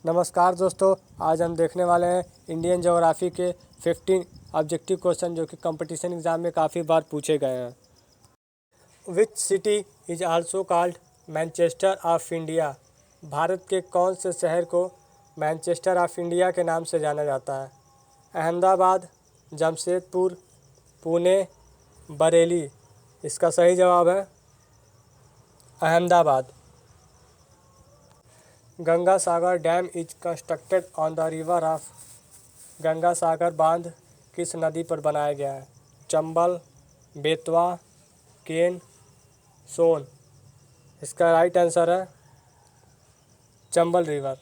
नमस्कार दोस्तों, आज हम देखने वाले हैं इंडियन ज्योग्राफी के 15 ऑब्जेक्टिव क्वेश्चन जो कि कंपटीशन एग्जाम में काफ़ी बार पूछे गए हैं। Which city is also called Manchester of India? Bharat के कौन से शहर को मैनचेस्टर ऑफ इंडिया के नाम से जाना जाता है? अहमदाबाद, जमशेदपुर, पुणे, बरेली। इसका सही जवाब है Ahmedabad. Ganga Sagar dam is constructed on the river of. Ganga Sagar बांध किस नदी पर बनाया गया है? चंबल, बेतवा, केन, सोन। इसका राइट आंसर है Chambal river.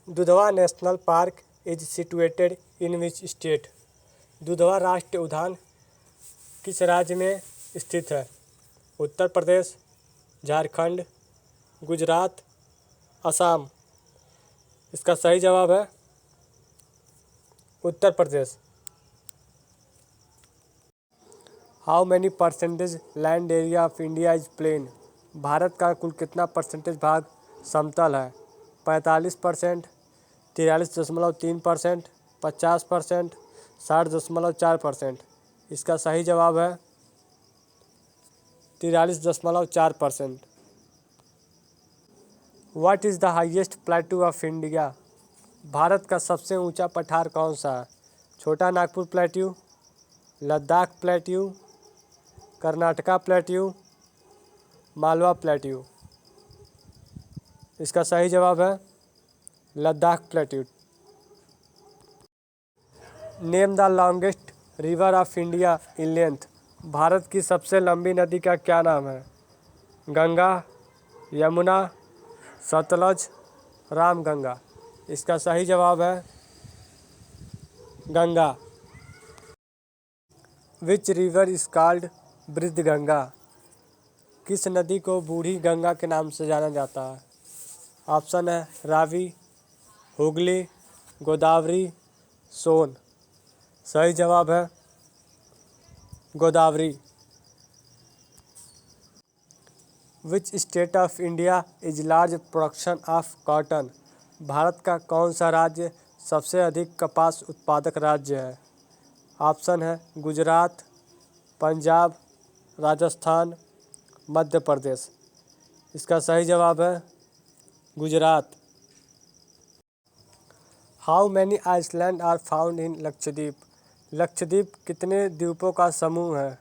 Dudhwa national park is situated in which state? Dudhwa राष्ट्रीय उद्यान किस राज्य में स्थित है? उत्तर प्रदेश, झारखंड, गुजरात, असम। इसका सही जवाब है Uttar Pradesh. How many percentage land area of India is plain? Bharat का कुल कितना परसेंटेज भाग समतल है? 45%, 43.3%, 50%, 60.4%। इसका सही जवाब है 43.4%। What is the highest plateau of India? Bharat का सबसे ऊंचा पठार कौन सा है? छोटा Nagpur plateau, Ladakh plateau, Karnataka plateau, Malwa plateau. इसका सही जवाब है Ladakh plateau. Name the longest river of India in length. Bharat की सबसे लंबी नदी का क्या नाम है? गंगा, यमुना, सतलज, रामगंगा। इसका सही जवाब है गंगा। विच रिवर इज कॉल्ड वृद्ध गंगा? किस नदी को बूढ़ी गंगा के नाम से जाना जाता है? ऑप्शन है रावी, हुगली, गोदावरी, सोन। सही जवाब है गोदावरी। विच state of India is large production of cotton? Bharat का कौन सा राज्य सबसे अधिक कपास उत्पादक राज्य है? ऑप्शन है गुजरात, पंजाब, राजस्थान, मध्य प्रदेश। इसका सही जवाब है Gujarat. How many island are found in Lakshadweep? Lakshadweep कितने द्वीपों का समूह है?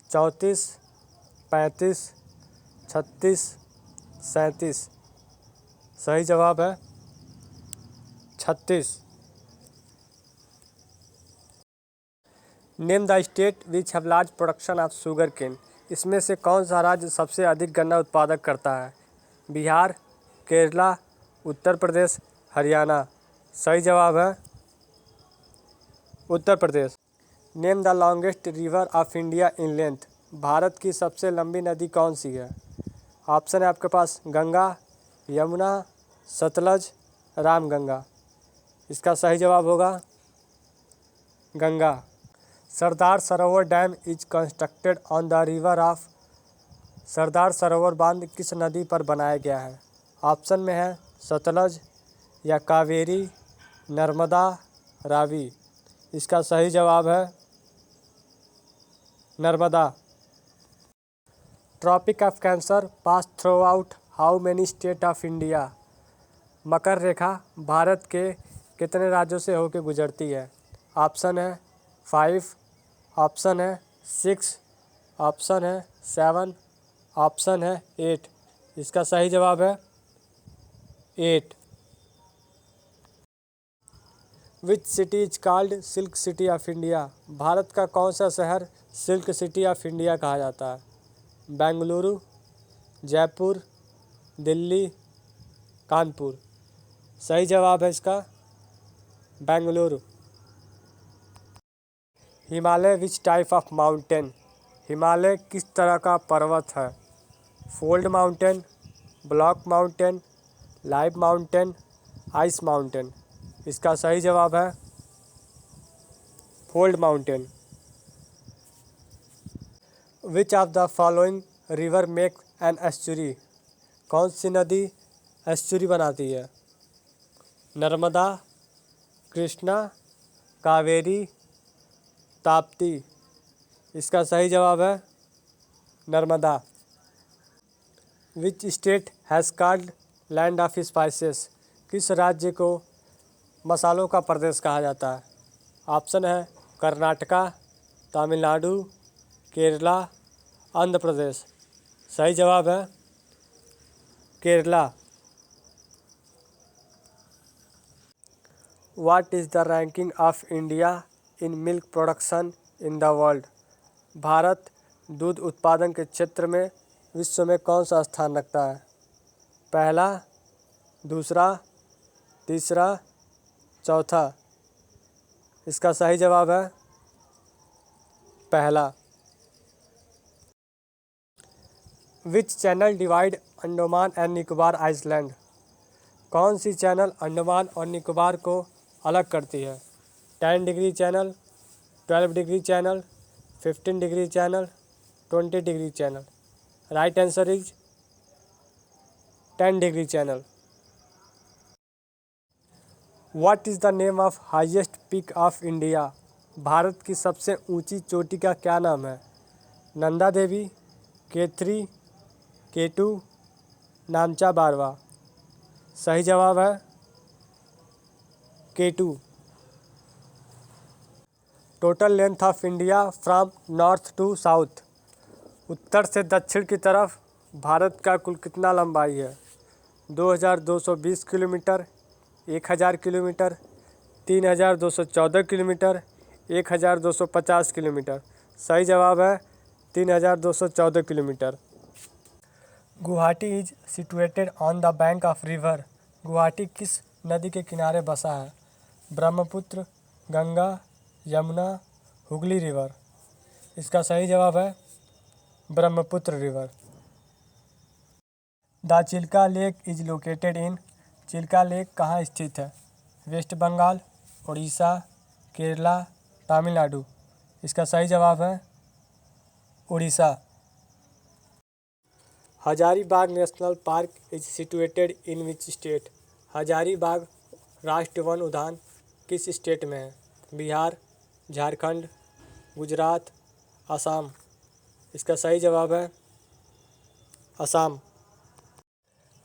34, 35, 36, 37। सही जवाब है 36। Name the state which have large production of sugar cane. इसमें से कौन सा राज्य सबसे अधिक गन्ना उत्पादक करता है? बिहार, केरला, उत्तर प्रदेश, हरियाणा। सही जवाब है Uttar Pradesh. Name the longest river of India in length. Bharat की सबसे लंबी नदी कौन सी है? ऑप्शन है आपके पास गंगा, यमुना, सतलज, रामगंगा। इसका सही जवाब होगा Ganga. Sardar Sarovar dam is constructed on the river of. Sardar Sarovar बांध किस नदी पर बनाया गया है? ऑप्शन में है सतलज या कावेरी, नर्मदा, रावी। इसका सही जवाब है Narmada. Tropic of Cancer pass through out how many state of India? मकर रेखा भारत के कितने राज्यों से होकर गुजरती है? ऑप्शन है 5, ऑप्शन है 6, ऑप्शन है 7, ऑप्शन है 8। इसका सही जवाब है 8। Which city is called silk city of India? Bharat का कौन सा शहर सिल्क सिटी ऑफ इंडिया कहा जाता है? बेंगलुरु, जयपुर, दिल्ली, कानपुर। सही जवाब है इसका Bengaluru. Himalaya which type of mountain? Himalaya किस तरह का पर्वत है? Fold mountain, block mountain, live mountain, ice mountain. इसका सही जवाब है fold mountain. Which of the following river make an estuary? कौन सी नदी एस्चुरी बनाती है? नर्मदा, कृष्णा, कावेरी, ताप्ती। इसका सही जवाब है Narmada. Which state has called land of spices? किस राज्य को मसालों का प्रदेश कहा जाता है? ऑप्शन है कर्नाटका, तमिलनाडु, केरला, आंध्र प्रदेश। सही जवाब है Kerala. What is the ranking of India in milk production in the world? Bharat दूध उत्पादन के क्षेत्र में विश्व में कौन सा स्थान रखता है? पहला, दूसरा, तीसरा, चौथा। इसका सही जवाब है पहला। Which channel divide Andaman and Nicobar island? कौन सी चैनल अंडमान और निकोबार को अलग करती है? 10 degree channel, 12 degree channel, 15 degree channel, 20 degree channel. Right answer is 10 degree channel. What is the name of highest peak of India? Bharat की सबसे ऊंची चोटी का क्या नाम है? नंदा देवी, K3, K2, नामचा बारवा। सही जवाब है K2। Total length of India from north to south? उत्तर से दक्षिण की तरफ भारत का कुल कितना लंबाई है? 2220 किलोमीटर, 1000 किलोमीटर, 3214 किलोमीटर, 1250 किलोमीटर। सही जवाब है 3214 kilometre. Guwahati is situated on the bank of river? Guwahati किस नदी के किनारे बसा है? ब्रह्मपुत्र, गंगा, यमुना, हुगली रिवर। इसका सही जवाब है Brahmaputra river. The Chilka lake is located in? Chilka lake कहाँ स्थित है? वेस्ट बंगाल, उड़ीसा, केरला, तमिलनाडु। इसका सही जवाब है Orissa. Hazaribagh national park is situated in which state? Hazaribagh राष्ट्रीय वन उद्यान किस स्टेट में है? बिहार, झारखंड, गुजरात, असम। इसका सही जवाब है Assam.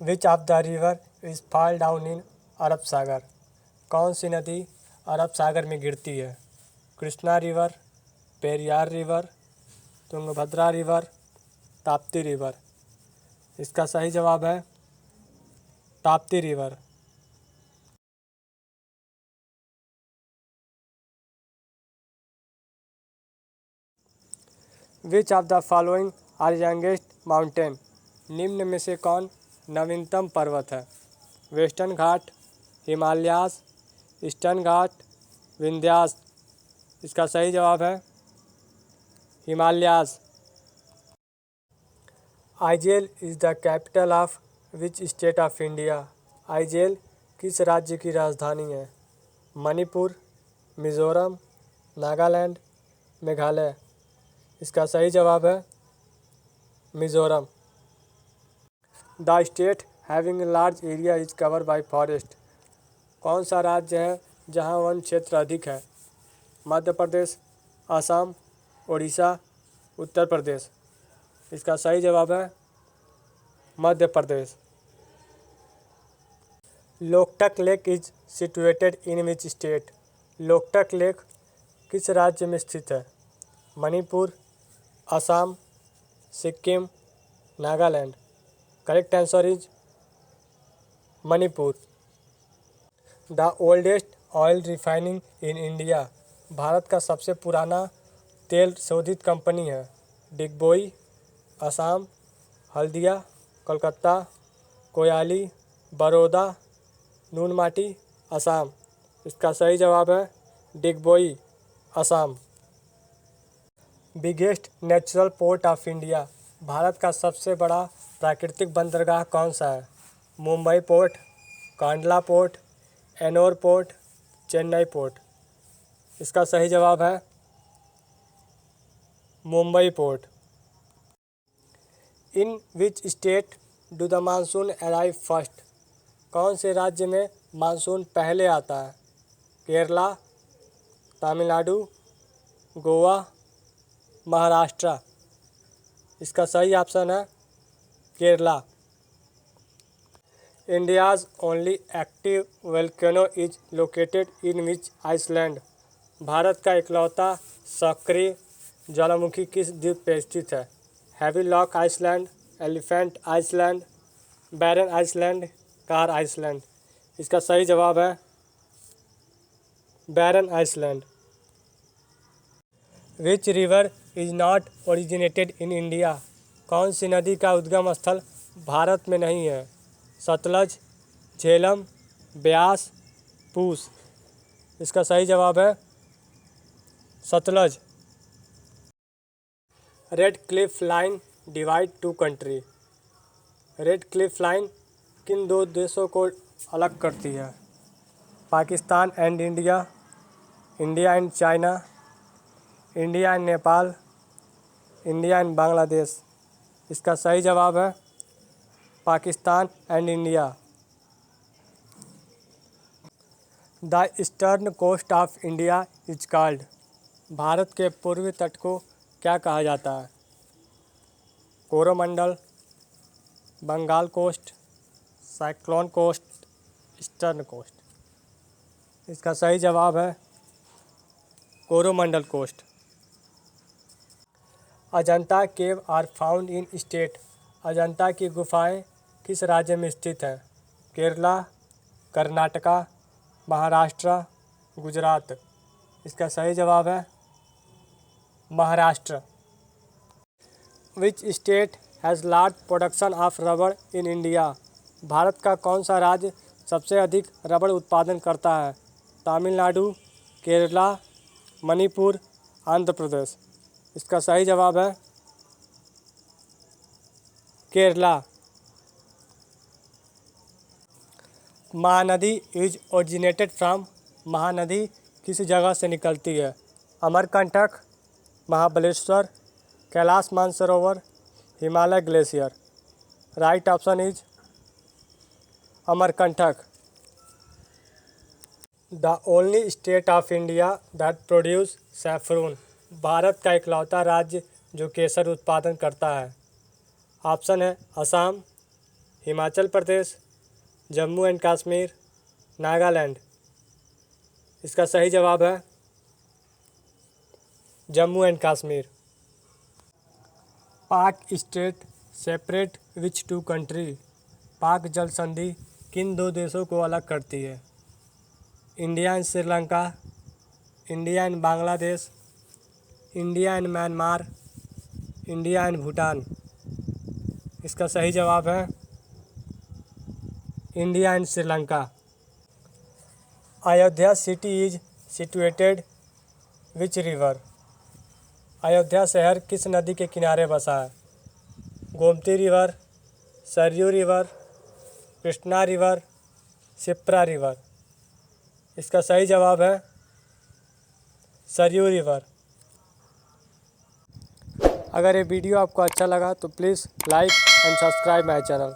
Which of the river is fall down in Arab Sagar? कौन सी नदी अरब सागर में गिरती है? Krishna river, Periyar river, Tungabhadra river, Tapti river. इसका सही जवाब है Tapti river. Which of the following are youngest mountain? निम्न में से कौन नवीनतम पर्वत है? Western Ghat, Himalayas, Eastern Ghat, Vindhyas. इसका सही जवाब है Himalayas. Aizawl is the capital of which state of India? आइजेल किस राज्य की राजधानी है? मणिपुर, मिज़ोरम, नागालैंड, मेघालय। इसका सही जवाब है Mizoram. The state having large area is cover by forest? कौन सा राज्य है जहाँ वन क्षेत्र अधिक है? मध्य प्रदेश, असम, उड़ीसा, उत्तर प्रदेश। इसका सही जवाब है Madhya Pradesh. Loktak lake is situated in which state? Loktak lake किस राज्य में स्थित है? Manipur, Assam, Sikkim, Nagaland. Correct answer is Manipur. The oldest oil refining in India? Bharat का सबसे पुराना तेल शोधित कंपनी है? डिगबोई, असम, हल्दिया, कोलकाता, कोयाली, बड़ौदा, नूनमाटी, असम। इसका सही जवाब है Digboi, Assam. Biggest natural port of India? Bharat का सबसे बड़ा प्राकृतिक बंदरगाह कौन सा है? Mumbai port, Kandla port, Ennore port, Chennai port. इसका सही जवाब है Mumbai port. In which state do the monsoon arrive first? कौन से राज्य में मानसून पहले आता है? केरला, तमिलनाडु, गोवा, महाराष्ट्र। इसका सही ऑप्शन है Kerala. India's only active volcano is located in which island. Bharat का इकलौता सक्रिय ज्वालामुखी किस द्वीप पर स्थित है? Havelock island, Elephant island, Barren island, Car island. इसका सही जवाब है Barren island. Which river is not originated in India. कौन सी नदी का उद्गम स्थल भारत में नहीं है? सतलज, झेलम, ब्यास, पूस। इसका सही जवाब है Sutlej. Radcliffe line divide two country. Radcliffe line किन दो देशों को अलग करती है? Pakistan and India, India and China, India and Nepal, India and Bangladesh. इसका सही जवाब है Pakistan and India. The eastern coast of India is called. Bharat के पूर्वी तट को क्या कहा जाता है? Coromandel, Bengal coast, cyclone coast, eastern coast. इसका सही जवाब है Coromandel coast. Ajanta cave are found in state. Ajanta की गुफाएं किस राज्य में स्थित हैं? केरला, कर्नाटका, महाराष्ट्र, गुजरात। इसका सही जवाब है Maharashtra. Which state has large production of रबड़ इन इंडिया। भारत का कौन सा राज्य सबसे अधिक रबड़ उत्पादन करता है? तमिलनाडु, केरला, मणिपुर, आंध्र प्रदेश। इसका सही जवाब है Kerala. Mahanadi is originated from. Mahanadi किस जगह से निकलती है? Amarkantak, Mahabaleshwar, Kailash Mansarovar, Himalaya glacier. Right option is Amarkantak. The only state of India that produce saffron. Bharat का इकलौता राज्य जो केसर उत्पादन करता है। ऑप्शन है असम, हिमाचल प्रदेश, जम्मू एंड कश्मीर, नागालैंड। इसका सही जवाब है Jammu and Kashmir. Palk strait separate which two country. Palk जल संधि किन दो देशों को अलग करती है? India and Sri Lanka, India and Bangladesh, India and Myanmar, India and Bhutan. इसका सही जवाब है India and Sri Lanka. Ayodhya city is situated which river. Ayodhya शहर किस नदी के किनारे बसा है? Gomti river, Saryu river, Krishna river, Shipra river. इसका सही जवाब है सरयू रिवर। अगर ये वीडियो आपको अच्छा लगा तो please like and subscribe my channel.